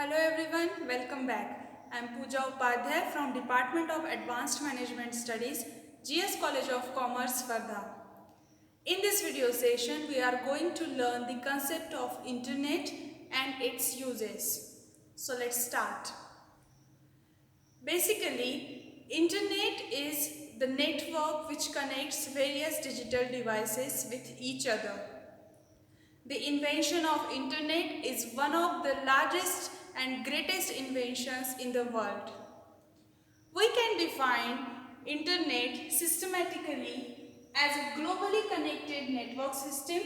Hello everyone, welcome back. I am Pooja Upadhyay from Department of Advanced Management Studies, GS College of Commerce, Wardha. In this video session, we are going to learn the concept of Internet and its uses. So let's start. Basically, Internet is the network which connects various digital devices with each other. The invention of Internet is one of the largest and greatest inventions in the world. We can define Internet systematically as a globally connected network system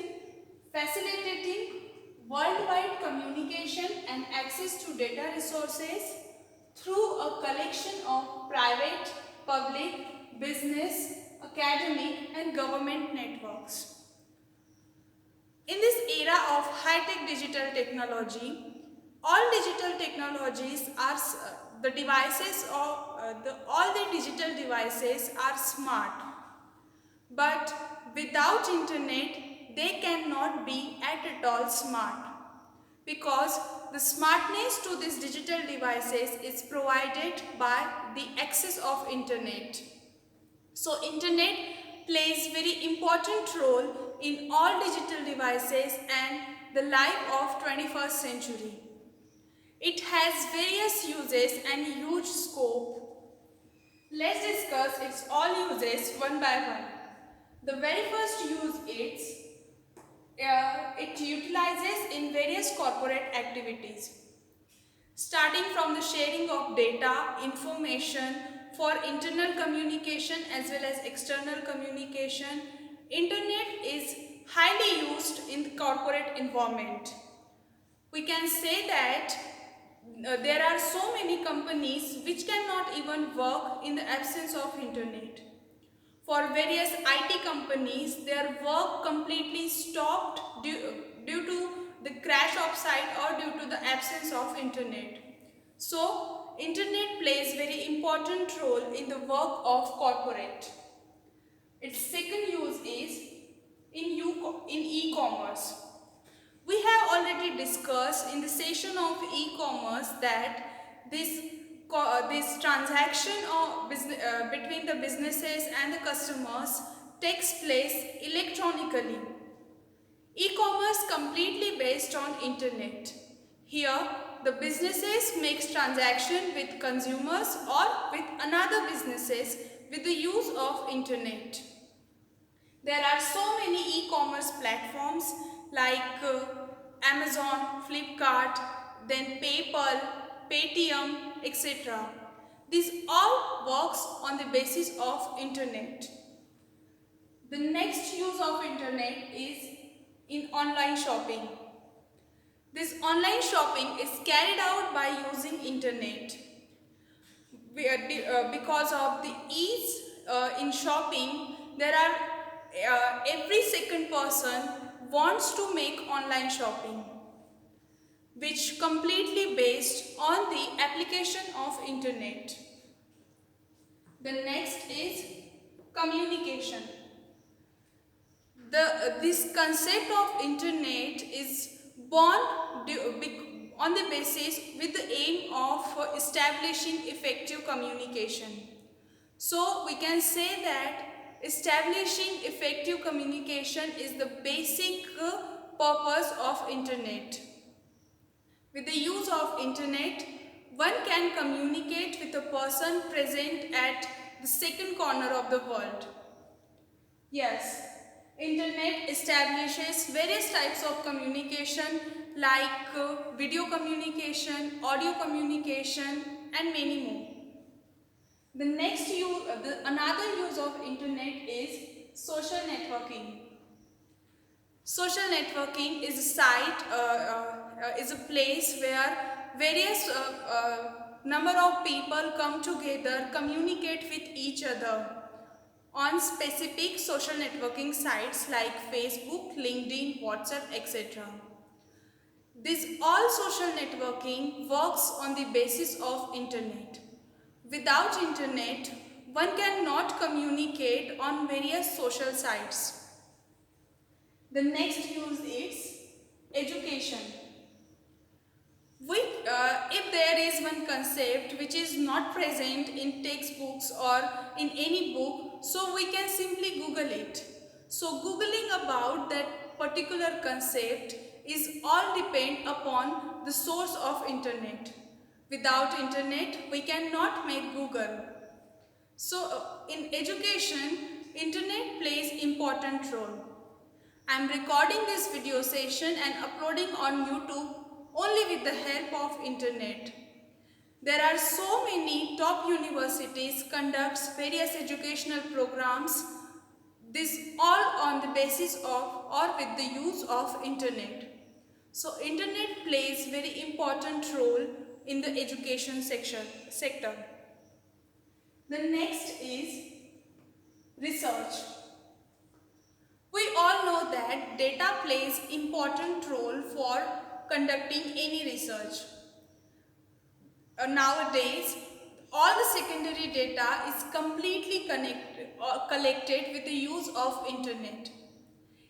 facilitating worldwide communication and access to data resources through a collection of private, public, business, academic and government networks. In this era of high-tech digital technology, all digital technologies are the devices of all the digital devices are smart, but without internet they cannot be at all smart because the smartness to these digital devices is provided by the access of internet. So internet plays very important role in all digital devices and the life of 21st century. It has various uses and huge scope. Let's discuss its all uses one by one. The very first use is it utilizes in various corporate activities. Starting from the sharing of data, information for internal communication as well as external communication, internet is highly used in the corporate environment. We can say that there are so many companies which cannot even work in the absence of internet. For various IT companies, their work completely stopped due to the crash of site or due to the absence of internet. So, internet plays very important role in the work of corporate. Its second use is in e-commerce. We have already discussed in the session of e-commerce that this transaction between the businesses and the customers takes place electronically. E-commerce completely based on internet. Here, the businesses makes transaction with consumers or with another businesses with the use of internet. There are so many e-commerce platforms like Amazon, Flipkart, then PayPal, Paytm, etc. This all works on the basis of internet. The next use of internet is in online shopping. This online shopping is carried out by using internet. Because of the ease in shopping, there are every second person wants to make online shopping, which completely based on the application of internet. The next is communication. This concept of internet is born on the basis with the aim of establishing effective communication. So we can say that establishing effective communication is the basic purpose of internet. With the use of internet, one can communicate with a person present at the second corner of the world. Yes, internet establishes various types of communication like video communication, audio communication and many more. The next use, another use of internet is social networking. Social networking is a site, is a place where various number of people come together, communicate with each other on specific social networking sites like Facebook, LinkedIn, WhatsApp, etc. This all social networking works on the basis of internet. Without internet, one cannot communicate on various social sites. The next use is education. one concept which is not present in textbooks or in any book, so we can simply Google it. So Googling about that particular concept is all depend upon the source of internet. Without internet, we cannot make Google. So in education, internet plays important role. I am recording this video session and uploading on YouTube only with the help of internet. There are so many top universities conducts various educational programs, this all on the basis of or with the use of internet. So internet plays very important role in the education sector. The next is research. We all know that data plays important role for conducting any research. Nowadays, all the secondary data is completely collected with the use of internet.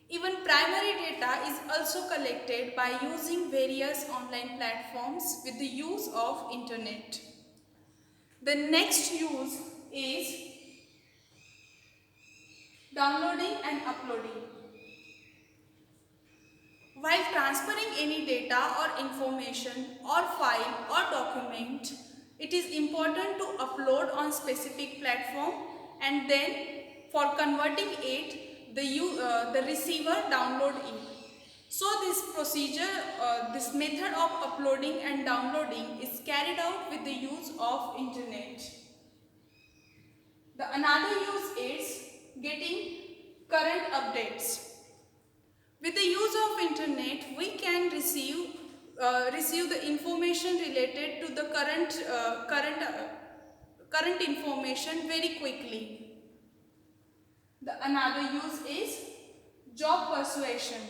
Even primary data is also collected by using various online platforms with the use of internet. The next use is downloading and uploading. While transferring any data or information or file or document, it is important to upload on specific platform, and then for converting it, the receiver download it. So this procedure, this method of uploading and downloading is carried out with the use of internet. Another use is getting current updates. With the use of internet, we can receive the information related to the current information very quickly. Another use is job persuasion.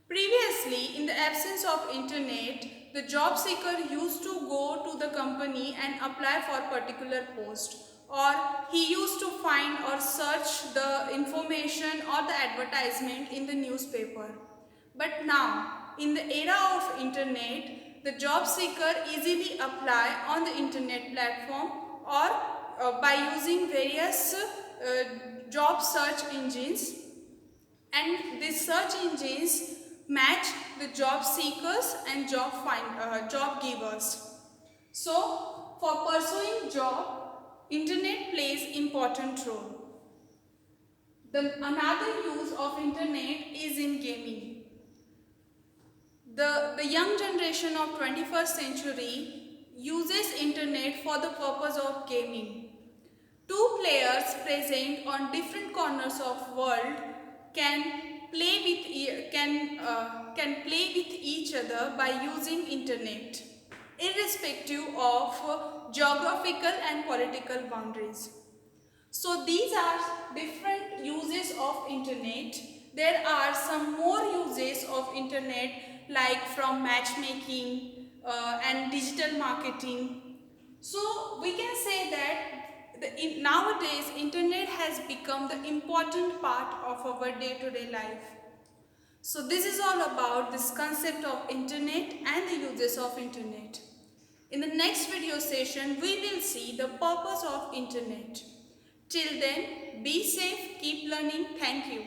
Previously, in the absence of internet, the job seeker used to go to the company and apply for a particular post, or he used to find or search the information or the advertisement in the newspaper. But now, in the era of internet, the job seeker easily apply on the internet platform or by using various job search engines, and these search engines match the job seekers and job givers. So, for pursuing job, internet plays important role. Another use of internet is in gaming. The young generation of 21st century uses internet for the purpose of gaming. Two players present on different corners of world can play with each other by using internet, irrespective of geographical and political boundaries. So these are different uses of internet. There are some more uses of internet, like from matchmaking and digital marketing. So we can say that nowadays internet has become the important part of our day-to-day life. So this is all about this concept of internet and the uses of internet. In the next video session, we will see the purpose of internet. Till then, be safe, keep learning. Thank you.